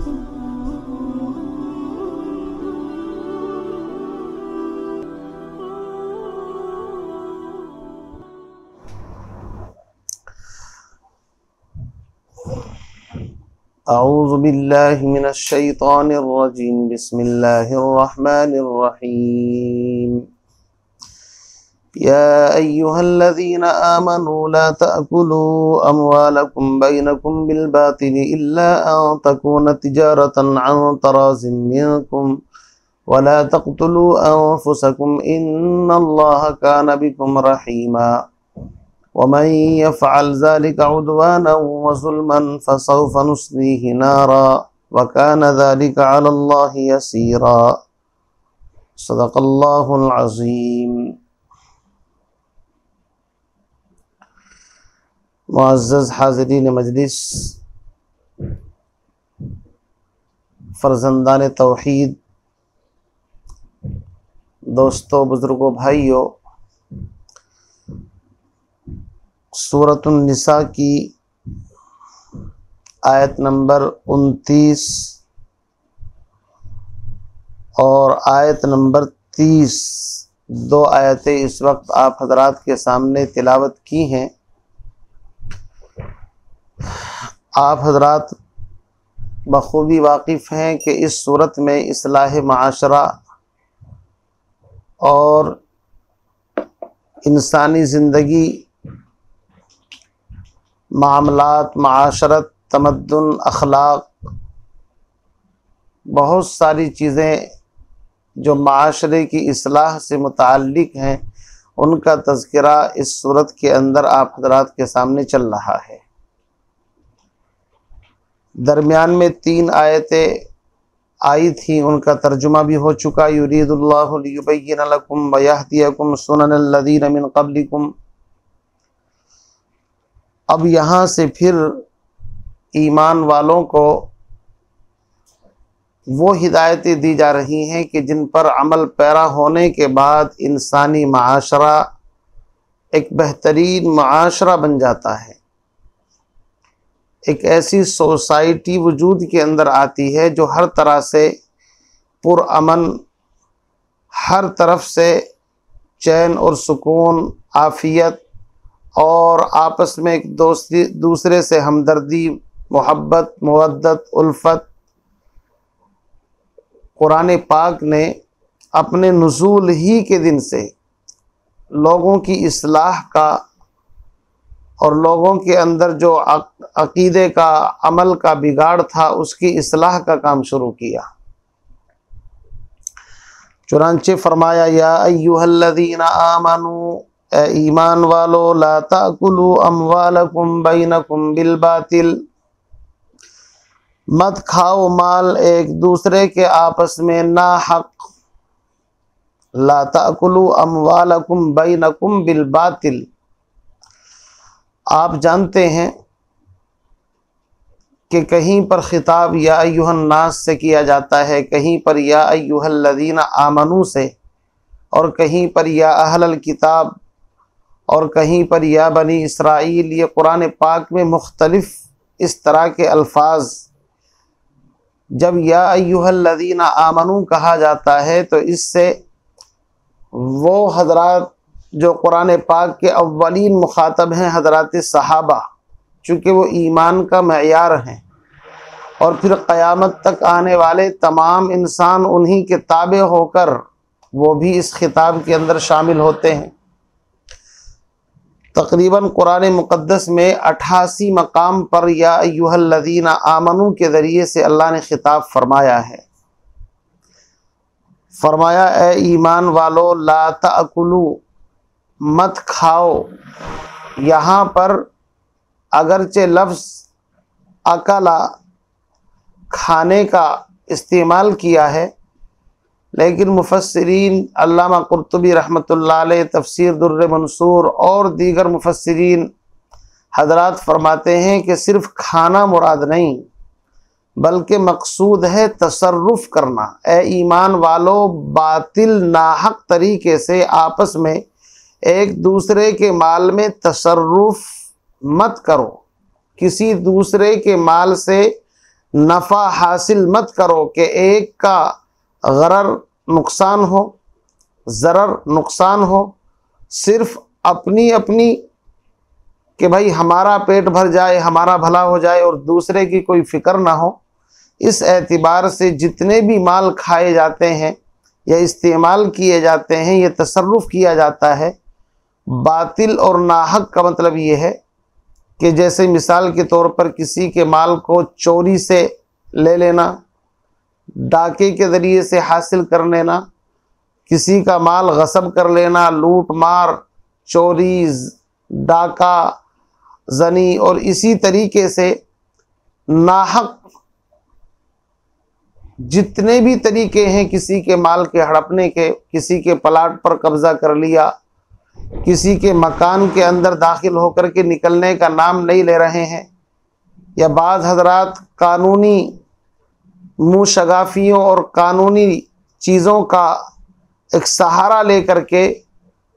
अऊज़ु बिल्लाहि मिनश शैतानिर रजीम बिस्मिल्लाहिर रहमानिर रहीम या अय्युहल्लज़ीना आमनू ला तअकुलू अमवालकुम बैनकुम बिल बातिल इल्ला अन तकूना तिजारतन अन तराज़िम मिनकुम वला तक़्तुलू अनफुसकुम इन्नल्लाहा काना बिकुम रहीमा वमन यफ़अल ज़ालिका उद्वाना व ज़ुल्मन फ़सौफ़ नुस्लीहि नारा व काना ज़ालिका अलल्लाहि यसीरा। सदक़ल्लाहुल अज़ीम। मुअज़्ज़ज़ हाज़िरीन मजलिस, फ़र्ज़ंदान तौहीद, दोस्तों, बुज़ुर्गों, भाइयों, सूरतुन निसा की आयत नंबर 29 और आयत नंबर 30, दो आयतें इस वक्त आप हजरात के सामने तिलावत की हैं। आप हजरात बखूबी वाकिफ़ हैं कि इस सूरत में इस्लाह माशरा और इंसानी ज़िंदगी, मामलात, माशरत, तमद्दुन, अखलाक, बहुत सारी चीज़ें जो माशरे की इस्लाह से मुताल्लिक़ हैं, उनका तज़किरा इस सूरत के अंदर आप हज़रात के सामने चल रहा है। दरमियान में 3 आयतें आई थी, उनका तर्जुमा भी हो चुका। युरीदुल्लाहु लियुबय्यिन लकुम व यहदियकुम सुननल लज़ीना मिन क़ब्लिकुम। अब यहाँ से फिर ईमान वालों को वो हिदायतें दी जा रही हैं कि जिन पर अमल पैरा होने के बाद इंसानी माशरा एक बेहतरीन माशरा बन जाता है, एक ऐसी सोसाइटी वजूद के अंदर आती है जो हर तरह से पुरअमन, हर तरफ से चैन और सुकून, आफियत और आपस में एक दूसरे से हमदर्दी, मोहब्बत, मवद्दत, उल्फत। कुरान पाक ने अपने नुज़ूल ही के दिन से लोगों की इस्लाह का और लोगों के अंदर जो अक़ीदे का, अमल का बिगाड़ था, उसकी इस्लाह का काम शुरू किया। चुनांचे फरमाया, या अय्युहल्लज़ीना आमनू, ए ईमान वालो, ला ताकुलू अमवालकुम बैनकुम बिल बातिल, मत खाओ माल एक दूसरे के आपस में ना हक। ला ताकुलू अमवालकुम बैनकुम बिल बातिल। आप जानते हैं कि कहीं पर खिताब या अय्युहन नास से किया जाता है, कहीं पर या अय्युहल्लज़ीना आमनू से, और कहीं पर या अहलल किताब, और कहीं पर या बनी इसराइल। ये कुरान पाक में मुख्तलिफ इस तरह के अल्फाज, जब या अय्युहल्लज़ीना आमनू कहा जाता है तो इससे वो हजरात जो कुरान पाक के अव्वलीन मुखातब हैं, हजरात सहाबा, चूँकि वो ईमान का मयार हैं, और फिर क़यामत तक आने वाले तमाम इंसान उन्हीं के ताबे होकर वो भी इस खिताब के अंदर शामिल होते हैं। तकरीबन कुरान मुक़द्दस में 88 मकाम पर या अय्युहल्लज़ीना आमनू के ज़रिए से अल्लाह ने खिताब फरमाया है। फरमाया, ए ईमान वालो, ला ताकुलू, मत खाओ। यहाँ पर अगरचे लफ्ज़ अकला, खाने का इस्तेमाल किया है, लेकिन मुफस्सिरीन अल्लामा कुर्तुबी रहमतुल्लाह अलैह, तफसीर दुर्र मंसूर और दीगर मुफस्सिरीन हजरात फरमाते हैं कि सिर्फ़ खाना मुराद नहीं, बल्कि मकसूद है तसर्रुफ़ करना। ए ईमान वालो, बातिल नाहक तरीके से आपस में एक दूसरे के माल में तसर्रुफ़ मत करो, किसी दूसरे के माल से नफ़ा हासिल मत करो कि एक का गरर नुकसान हो, ज़रर नुकसान हो, सिर्फ अपनी अपनी कि भाई हमारा पेट भर जाए, हमारा भला हो जाए और दूसरे की कोई फिक्र ना हो। इस एतबार से जितने भी माल खाए जाते हैं या इस्तेमाल किए जाते हैं, ये तसर्रुफ़ किया जाता है बातिल और नाहक का मतलब ये है कि जैसे मिसाल के तौर पर किसी के माल को चोरी से ले लेना, डाके के ज़रिए से हासिल कर लेना, किसी का माल गसब कर लेना, लूट मार, चोरी, डाका, जनी और इसी तरीके से नाहक जितने भी तरीके हैं किसी के माल के हड़पने के, किसी के प्लाट पर कब्जा कर लिया, किसी के मकान के अंदर दाखिल होकर के निकलने का नाम नहीं ले रहे हैं, या बाज़ हजरात कानूनी मुशगाफियों और कानूनी चीज़ों का एक सहारा लेकर के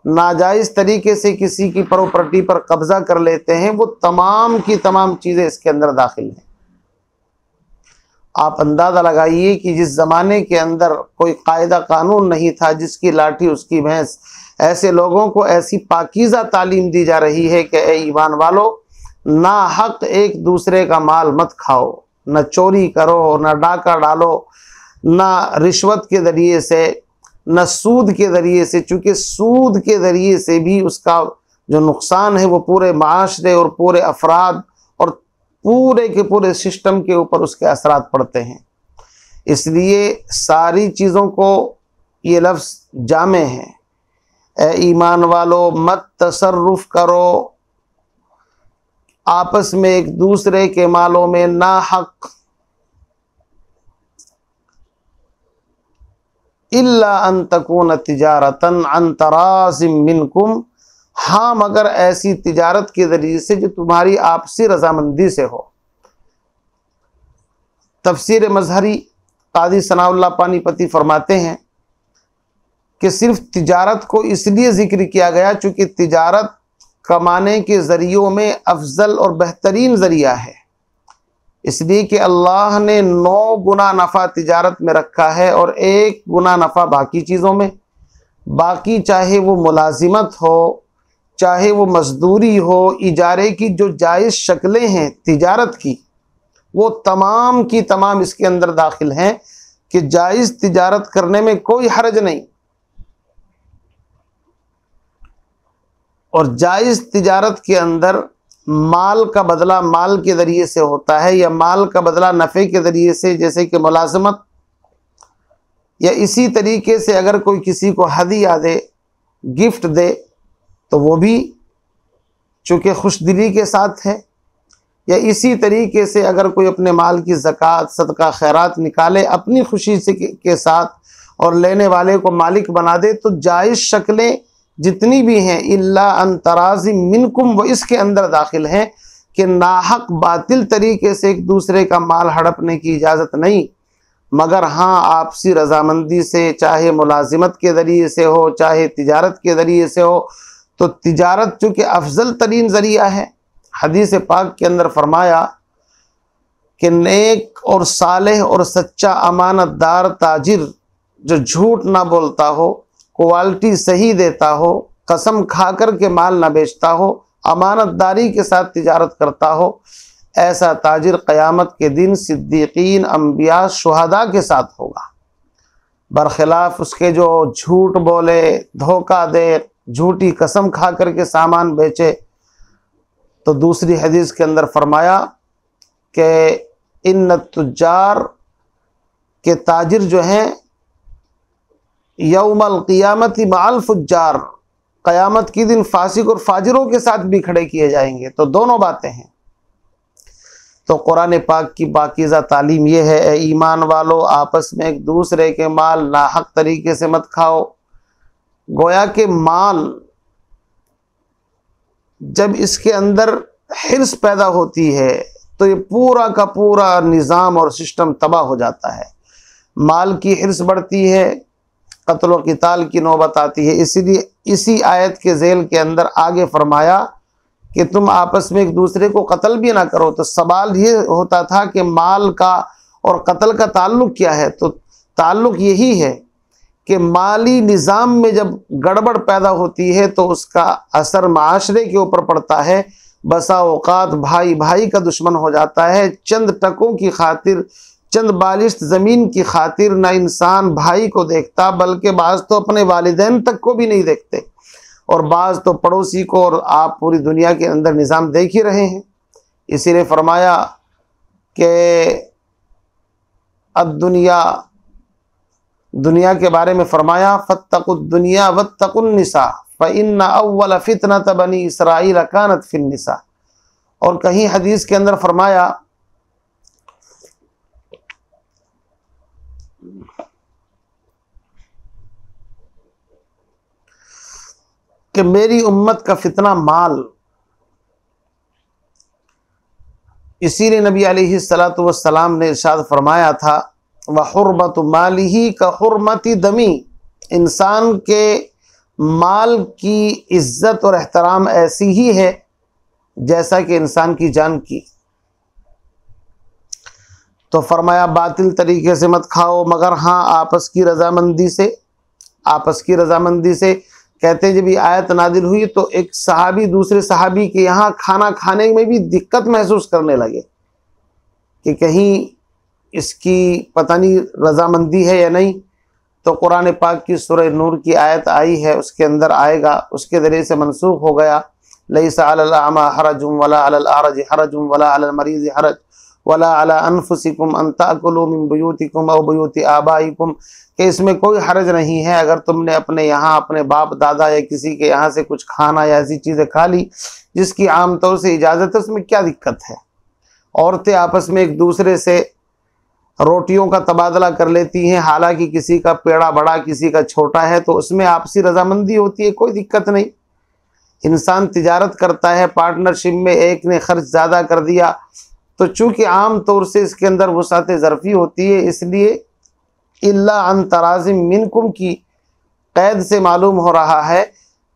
नाजायज़ तरीके से किसी की प्रॉपर्टी पर कब्जा कर लेते हैं। वो तमाम की तमाम चीज़ें इसके अंदर दाखिल हैं। आप अंदाज़ा लगाइए कि जिस ज़माने के अंदर कोई कायदा कानून नहीं था, जिसकी लाठी उसकी भैंस, ऐसे लोगों को ऐसी पाकीज़ा तालीम दी जा रही है कि ए ईमान वालो, ना हक एक दूसरे का माल मत खाओ, न चोरी करो, न डाका डालो, न रिश्वत के ज़रिए से, न सूद के ज़रिए से, चूँकि सूद के ज़रिए से भी उसका जो नुकसान है वो पूरे माशरे और पूरे अफराद और पूरे के पूरे सिस्टम के ऊपर उसके असरात पड़ते हैं। इसलिए सारी चीज़ों को ये लफ्ज़ जामे हैं। ए ईमान वालो, मत तसर्रुफ़ करो आपस में एक दूसरे के मालों में ना हक, इल्ला अन तकून तिजारतन अन तराज़िम मिनकुम, हाँ मगर ऐसी तिजारत के ज़रिए से जो तुम्हारी आपसी रजामंदी से हो। तफसीर मजहरी कादी सनाउल्लाह पानीपती फरमाते हैं कि सिर्फ तिजारत को इसलिए ज़िक्र किया गया चूँकि तिजारत कमाने के ज़रियों में अफजल और बेहतरीन ज़रिया है, इसलिए कि अल्लाह ने 9 गुना नफ़ा तिजारत में रखा है और 1 गुना नफ़ा बाकी चीज़ों में। बाकी चाहे वो मुलाजिमत हो, चाहे वो मजदूरी हो, इजारे की जो जायज़ शक्लें हैं तिजारत की, वो तमाम की तमाम इसके अंदर दाखिल हैं कि जायज़ तिजारत करने में कोई हर्ज नहीं। और जायज़ तिजारत के अंदर माल का बदला माल के ज़रिए से होता है, या माल का बदला नफ़े के ज़रिए से, जैसे कि मुलाज़मत, या इसी तरीके से अगर कोई किसी को हदिया दे, गिफ्ट दे, तो वो भी चूँकि खुशदिली के साथ है। या इसी तरीके से अगर कोई अपने माल की ज़कात, सदका, खैरात निकाले अपनी खुशी से के साथ और लेने वाले को मालिक बना दे, तो जायज़ शक्लें जितनी भी हैं इल्ला अन तराज़ी मिनकुम, वो इसके अंदर दाखिल हैं कि नाहक बातिल तरीके से एक दूसरे का माल हड़पने की इजाज़त नहीं, मगर हाँ आपसी रजामंदी से, चाहे मुलाजिमत के ज़रिए से हो, चाहे तिजारत के ज़रिए से हो। तो तिजारत चूँकि अफजल तरीन ज़रिया है, हदीस पाक के अंदर फरमाया कि नेक और सालेह और सच्चा अमानतदार ताजिर जो झूठ ना बोलता हो, क्वालिटी सही देता हो, कसम खाकर के माल ना बेचता हो, अमानतदारी के साथ तिजारत करता हो, ऐसा ताजिर क़यामत के दिन सिद्दीकीन, अम्बिया, शुहदा के साथ होगा। बरखिलाफ़ उसके जो झूठ बोले, धोखा दे, झूठी कसम खा कर के सामान बेचे। तो दूसरी हदीस के अंदर फरमाया कि इन्न तुज्जार के ताजिर जो हैं यौमल क़ियामती मअल फुज्जार, क़यामत के दिन फासिक और फाजिरों के साथ भी खड़े किए जाएंगे। तो दोनों बातें हैं। तो कुरान पाक की पाकीज़ा तालीम ये है, ए ईमान वालो, आपस में एक दूसरे के माल नाहक तरीके से मत खाओ। गोया के माल जब इसके अंदर हिर्स पैदा होती है तो ये पूरा का पूरा निज़ाम और सिस्टम तबाह हो जाता है। माल की हिर्स बढ़ती है, कत्ल व क़िताल की नौबत आती है। इसीलिए इसी आयत के ज़ेल के अंदर आगे फरमाया कि तुम आपस में एक दूसरे को कत्ल भी ना करो। तो सवाल ये होता था कि माल का और कत्ल का ताल्लुक क्या है? तो ताल्लुक यही है कि माली निज़ाम में जब गड़बड़ पैदा होती है तो उसका असर माशरे के ऊपर पड़ता है। बसा औकात भाई भाई का दुश्मन हो जाता है। चंद टकों की खातिर, चंद बालिश्त ज़मीन की खातिर ना इंसान भाई को देखता, बल्कि बाज़ तो अपने वालिदैन तक को भी नहीं देखते, और बाज़ तो पड़ोसी को। और आप पूरी दुनिया के अंदर निज़ाम देख ही रहे हैं। इसीलिए फरमाया कि अद्दुनिया, दुनिया के बारे में फरमाया फत्तकुद दुनिया वत्तकुन निसा फ़इन्ना अव्वल फितनत बनी इसराइल कानत फिन निसा। और कहीं हदीस के अंदर फरमाया कि मेरी उम्मत का फितना माल। इसीलिए नबी अलैहिस्सलातु वस्सलाम ने इरशाद फरमाया था व हुर्मतु मालिही का हुर्मति दमी। इंसान के माल की इज्जत और एहतराम ऐसी ही है जैसा कि इंसान की जान की। तो फरमाया बातिल तरीके से मत खाओ, मगर हाँ आपस की रजामंदी से। आपस की रजामंदी से कहते जब ये आयत नादिल हुई तो एक सहाबी दूसरे सहाबी के यहाँ खाना खाने में भी दिक्कत महसूस करने लगे कि कहीं इसकी पता नहीं रजामंदी है या नहीं। तो कुरान पाक की सूरह नूर की आयत आई है, उसके अंदर आएगा, उसके ज़रिए से मनसूख हो गया। लैसा अलल अमा हरजुम वला अलल आरज हरजुम वला अलल मरीज हरज वला अला अनफुसिकुम अन ताकुलू मिन बुयूतिकुम औ बुयूति आबाइकुम, कि इसमें कोई हरज नहीं है अगर तुमने अपने यहाँ अपने बाप दादा या किसी के यहाँ से कुछ खाना या ऐसी चीज़ें खा ली जिसकी आमतौर से इजाज़त है, उसमें क्या दिक्कत है। औरतें आपस में एक दूसरे से रोटियों का तबादला कर लेती हैं, हालांकि किसी का पेड़ा बड़ा किसी का छोटा है, तो उसमें आपसी रजामंदी होती है, कोई दिक्कत नहीं। इंसान तिजारत करता है, पार्टनरशिप में एक ने खर्च ज़्यादा कर दिया, तो चूँकि आम तौर से इसके अंदर वसात ज़रफ़ी होती है, इसलिए इल्ला अन तराज़िम मिनकुम की कैद से मालूम हो रहा है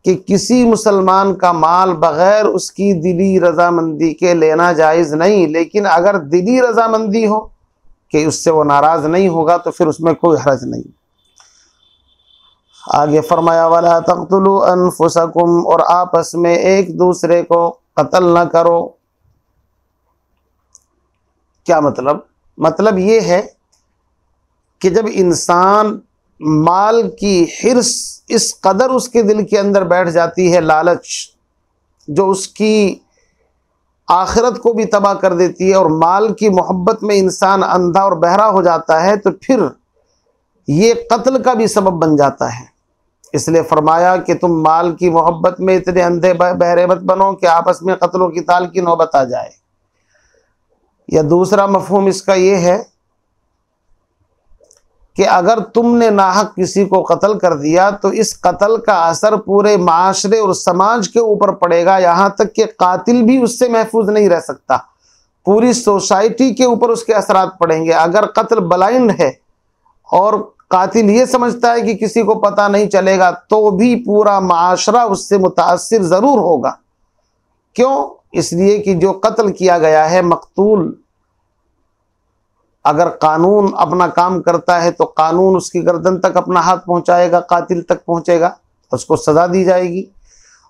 कि किसी मुसलमान का माल बग़ैर उसकी दिली रजामंदी के लेना जायज़ नहीं। लेकिन अगर दिली रजामंदी हो कि उससे वो नाराज़ नहीं होगा तो फिर उसमें कोई हर्ज नहीं। आगे फरमाया वला तक़्तुलू अनफुसकुम, और आपस में एक दूसरे को कत्ल न करो। क्या मतलब? मतलब ये है कि जब इंसान माल की हिर्स इस कदर उसके दिल के अंदर बैठ जाती है, लालच जो उसकी आखिरत को भी तबाह कर देती है, और माल की मोहब्बत में इंसान अंधा और बहरा हो जाता है, तो फिर ये कत्ल का भी सबब बन जाता है। इसलिए फरमाया कि तुम माल की मोहब्बत में इतने अंधे बहरे मत बनो कि आपस में कत्ल व क़िताल की नौबत आ जाए। या दूसरा मफहूम इसका ये है कि अगर तुमने नाहक किसी को कत्ल कर दिया तो इस कत्ल का असर पूरे माशरे और समाज के ऊपर पड़ेगा, यहाँ तक कि कातिल भी उससे महफूज नहीं रह सकता, पूरी सोसाइटी के ऊपर उसके असरात पड़ेंगे। अगर कत्ल ब्लाइंड है और कातिल ये समझता है कि किसी को पता नहीं चलेगा, तो भी पूरा माशरा उससे मुतासिर ज़रूर होगा। क्यों? इसलिए कि जो कत्ल किया गया है, मकतूल अगर कानून अपना काम करता है तो कानून उसकी गर्दन तक अपना हाथ पहुंचाएगा, कातिल तक पहुंचेगा, उसको सज़ा दी जाएगी।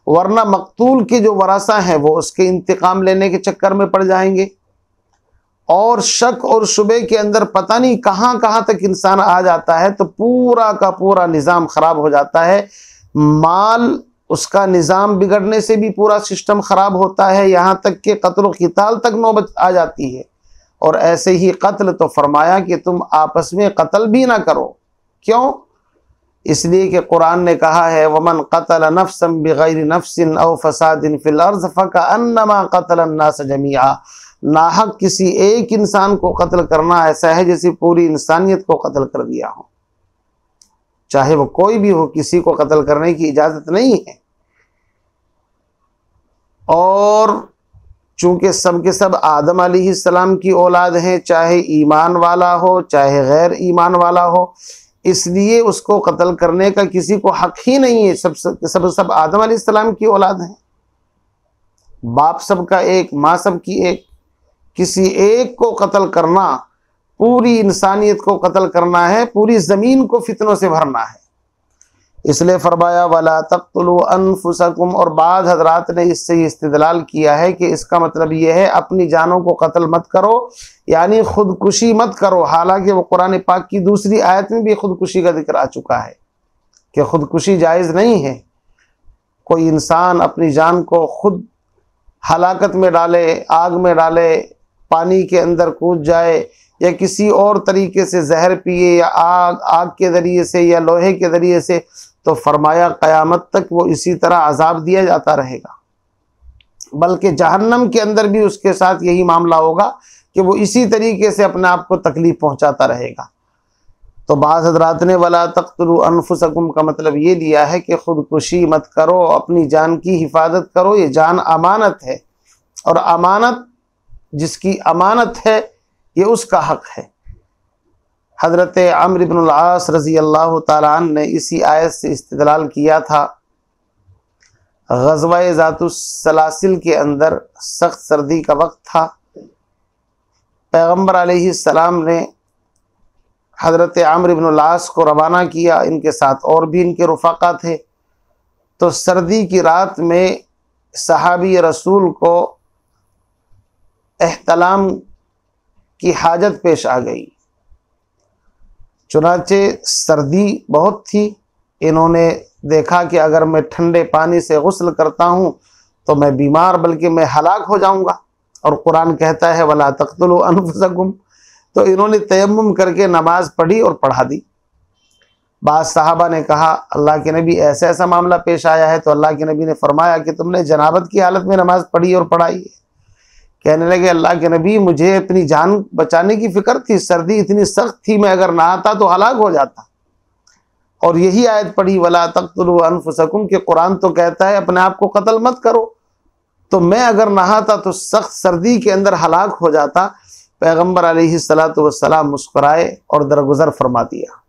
वरना मकतूल के जो वरासा हैं वो उसके इंतकाम लेने के चक्कर में पड़ जाएंगे, और शक और शुबे के अंदर पता नहीं कहाँ कहाँ तक इंसान आ जाता है, तो पूरा का पूरा निज़ाम ख़राब हो जाता है। माल उसका निज़ाम बिगड़ने से भी पूरा सिस्टम ख़राब होता है, यहाँ तक कि कत्ल व क़िताल तक नौबत आ जाती है। और ऐसे ही कत्ल, तो फरमाया कि तुम आपस में कत्ल भी ना करो। क्यों? इसलिए कि कुरान ने कहा है वमन क़तल नफ्सन बिग़ैरि नफ्सिन औ फ़सादिन फ़िल अर्ज़ फ़कअन्नमा क़तल अन्नास जमीआ। नाहक किसी एक इंसान को कत्ल करना ऐसा है जैसे पूरी इंसानियत को कत्ल कर दिया हो, चाहे वो कोई भी हो, किसी को कत्ल करने की इजाज़त नहीं है। और चूँकि सब के सब आदम अलैहिस्सलाम की औलाद हैं, चाहे ईमान वाला हो चाहे गैर ईमान वाला हो, इसलिए उसको कत्ल करने का किसी को हक ही नहीं है। सब आदम अलैहिस्सलाम की औलाद हैं। बाप सबका एक, माँ सबकी एक, किसी एक को कत्ल करना पूरी इंसानियत को कत्ल करना है, पूरी ज़मीन को फितनों से भरना है। इसलिए फरमाया वला तक़्तुलू अनफुसकुम। और बाद हजरात ने इससे इस्तिदलाल किया है कि इसका मतलब यह है अपनी जानों को कत्ल मत करो, यानी खुदकुशी मत करो। हालांकि वो कुरान पाक की दूसरी आयत में भी खुदकुशी का जिक्र आ चुका है कि खुदकुशी जायज़ नहीं है। कोई इंसान अपनी जान को खुद हलाकत में डाले, आग में डाले, पानी के अंदर कूद जाए, या किसी और तरीके से जहर पिए, या आग के ज़रिए से या लोहे के ज़रिए से, तो फरमाया क़यामत तक वो इसी तरह अजाब दिया जाता रहेगा। बल्कि जहन्नम के अंदर भी उसके साथ यही मामला होगा कि वो इसी तरीके से अपने आप को तकलीफ पहुंचाता रहेगा। तो बाज़ हज़रात ने वला तक़्तुलू अनफुसकुम का मतलब ये लिया है कि खुदकुशी मत करो, अपनी जान की हिफाजत करो। ये जान अमानत है, और अमानत जिसकी अमानत है ये उसका हक है। हज़रत अम्र इब्न अल-आस रज़ी अल्लाह तआला अन्हु ने इसी आयत से इस्तिदलाल किया था। ग़ज़वा ज़ातुस सलासिल के अंदर सख्त सर्दी का वक्त था। पैगम्बर अलैहिस्सलाम ने हज़रत अम्र इब्न अल-आस को रवाना किया, इनके साथ और भी इनके रुफ़ाक़ा थे। तो सर्दी की रात में सहाबी रसूल को एहतलाम की हाजत पेश आ गई। चुनाचे सर्दी बहुत थी, इन्होंने देखा कि अगर मैं ठंडे पानी से गुस्ल करता हूँ तो मैं बीमार बल्कि मैं हलाक हो जाऊँगा, और कुरान कहता है वला तक़्तुलू अनफुसकुम। तो इन्होंने तयम्मुम करके नमाज पढ़ी और पढ़ा दी। बाद सहाबा ने कहा अल्लाह के नबी ऐसा ऐसा मामला पेश आया है। तो अल्लाह के नबी ने फरमाया कि तुमने जनाबत की हालत में नमाज पढ़ी और पढ़ाई है। कहने लगे अल्लाह के नबी मुझे अपनी जान बचाने की फिक्र थी, सर्दी इतनी सख्त थी, मैं अगर नहाता तो हलाक हो जाता। और यही आयत पढ़ी वला तक़्तुलू अनफुसकुम कि कुरान तो कहता है अपने आप को कत्ल मत करो, तो मैं अगर नहाता तो सख्त सर्दी के अंदर हलाक हो जाता। पैगम्बर अलैहिस्सलातु वस्सलाम मुस्कुराए और दरगुजर फरमा दिया।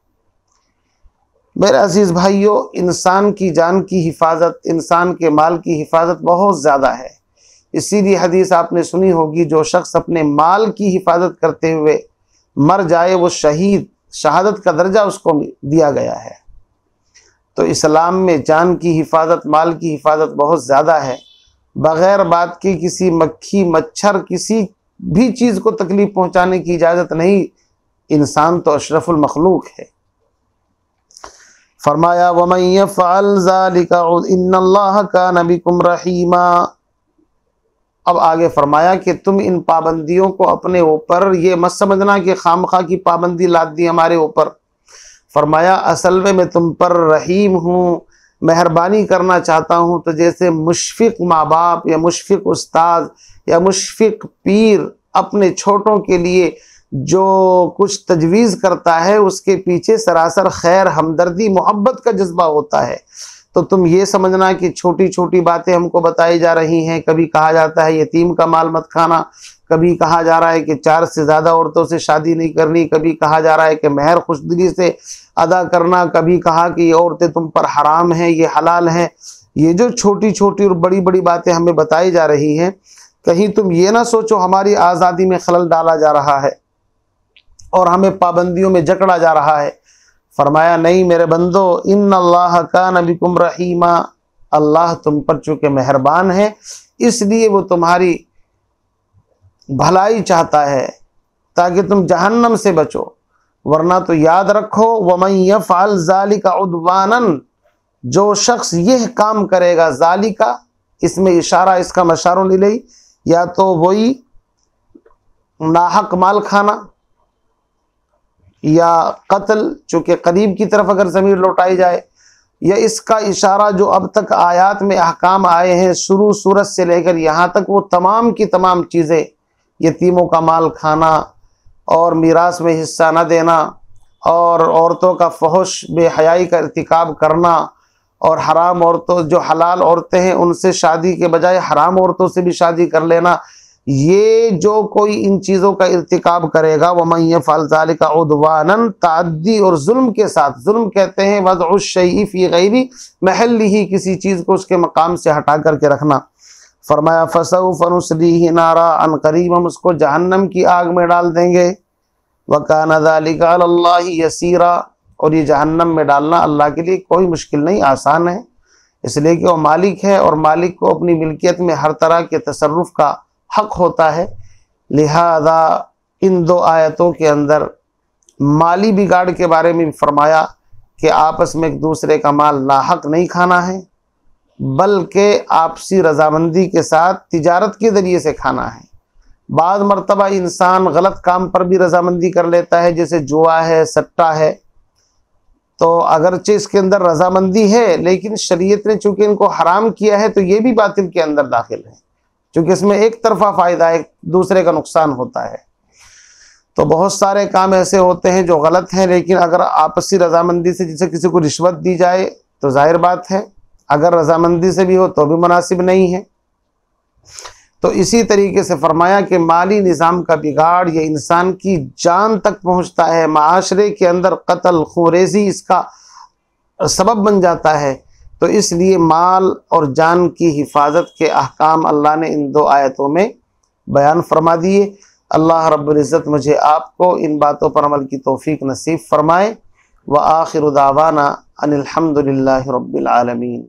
मेरे अजीज़ भाइयों, इंसान की जान की हिफाजत, इंसान के माल की हिफाजत बहुत ज़्यादा है। इसीलिए हदीस आपने सुनी होगी, जो शख्स अपने माल की हिफाजत करते हुए मर जाए वो शहीद, शहादत का दर्जा उसको दिया गया है। तो इस्लाम में जान की हिफाजत, माल की हिफाजत बहुत ज़्यादा है। बग़ैर बात के किसी मक्खी मच्छर किसी भी चीज़ को तकलीफ़ पहुँचाने की इजाज़त नहीं। इंसान तो अशरफुल मखलूक है। फरमाया वमन यफ़अल ज़ालिका इन्नल्लाह कान बिकुम रहीमा। अब आगे फरमाया कि तुम इन पाबंदियों को अपने ऊपर ये मत समझना कि खामखा की पाबंदी लाद दी हमारे ऊपर। फरमाया असल में मैं तुम पर रहीम हूँ, मेहरबानी करना चाहता हूँ। तो जैसे मुशफ़िक माँ बाप या मुशफ़िक उस्ताद या मुशफ़िक पीर अपने छोटों के लिए जो कुछ तजवीज़ करता है उसके पीछे सरासर खैर, हमदर्दी, मोहब्बत का जज्बा होता है। तो तुम ये समझना कि छोटी छोटी बातें हमको बताई जा रही हैं। कभी कहा जाता है यतीम का माल मत खाना, कभी कहा जा रहा है कि 4 से ज़्यादा औरतों से शादी नहीं करनी, कभी कहा जा रहा है कि महर खुशदिली से अदा करना, कभी कहा कि ये औरतें तुम पर हराम हैं, ये हलाल हैं। ये जो छोटी छोटी और बड़ी बड़ी बातें हमें बताई जा रही हैं, कहीं तुम ये ना सोचो हमारी आज़ादी में खलल डाला जा रहा है और हमें पाबंदियों में जकड़ा जा रहा है। फरमाया नहीं मेरे बंदो, इन्नल्लाह कान बिकुम रहीमा, अल्लाह तुम पर चूँकि मेहरबान है इसलिए वो तुम्हारी भलाई चाहता है ताकि तुम जहन्नम से बचो। वरना तो याद रखो वमन यफ़अल ज़ालिका उद्वानन, जो शख्स यह काम करेगा, ज़ालिका इसमें इशारा, इसका मशारो ले ली, या तो वही नाहक माल खाना या कत्ल, चूँकि करीब की तरफ अगर ज़मीर लौटाई जाए, या इसका इशारा जो अब तक आयात में अहकाम आए हैं शुरू सूरत से लेकर यहाँ तक, वो तमाम की तमाम चीज़ें, यतीमों का माल खाना और मीरास में हिस्सा न देना और औरतों का फहश बेहयाई का इर्तिकाब करना और हराम औरतों, जो हलाल औरतें हैं उनसे शादी के बजाय हराम औरतों से भी शादी कर लेना, ये जो कोई इन चीज़ों का इर्तिकाब करेगा वमन यफ़अल ज़ालिका उद्वानन, ताअद्दी और जुल्म के साथ, जुल्म कहते हैं वज़उ शैइ फ़ी गैरि महल्लिही, किसी चीज़ को उसके मकाम से हटा करके रखना। फरमाया फसौफ नुस्लीही नारा, अन करीब हम उसको जहन्नम की आग में डाल देंगे। व कान ज़ालिका अलल्लाहि यसीरा, और ये जहन्नम में डालना अल्लाह के लिए कोई मुश्किल नहीं, आसान है, इसलिए कि वो मालिक है और मालिक को अपनी मिल्कियत में हर तरह के तसर्रुफ़ का हक़ होता है। लिहाजा इन दो आयतों के अंदर माली बिगाड़ के बारे में फरमाया कि आपस में एक दूसरे का माल नाहक नहीं खाना है, बल्कि आपसी रजामंदी के साथ तिजारत के ज़रिए से खाना है। बाद मरतबा इंसान गलत काम पर भी रजामंदी कर लेता है, जैसे जुआ है, सट्टा है, तो अगरचे इसके अंदर रजामंदी है, लेकिन शरीयत ने चूँकि इनको हराम किया है तो ये भी बातिल के अंदर दाखिल है, क्योंकि इसमें एक तरफा फ़ायदा है, एक दूसरे का नुकसान होता है। तो बहुत सारे काम ऐसे होते हैं जो गलत हैं, लेकिन अगर आपसी रजामंदी से जैसे किसी को रिश्वत दी जाए तो जाहिर बात है, अगर रजामंदी से भी हो तो भी मुनासिब नहीं है। तो इसी तरीके से फरमाया कि माली निज़ाम का बिगाड़ ये इंसान की जान तक पहुँचता है, माशरे के अंदर कत्ल खूरेज़ी इसका सबब बन जाता है। तो इसलिए माल और जान की हिफाजत के अहकाम अल्लाह ने इन दो आयतों में बयान फरमा दिए। अल्लाह रब्बुल इज़्ज़त मुझे आपको इन बातों पर अमल की तौफीक नसीब फरमाए। व आखिरु दावाना अनिल हम्दुलिल्लाहि रब्बिल आलमीन।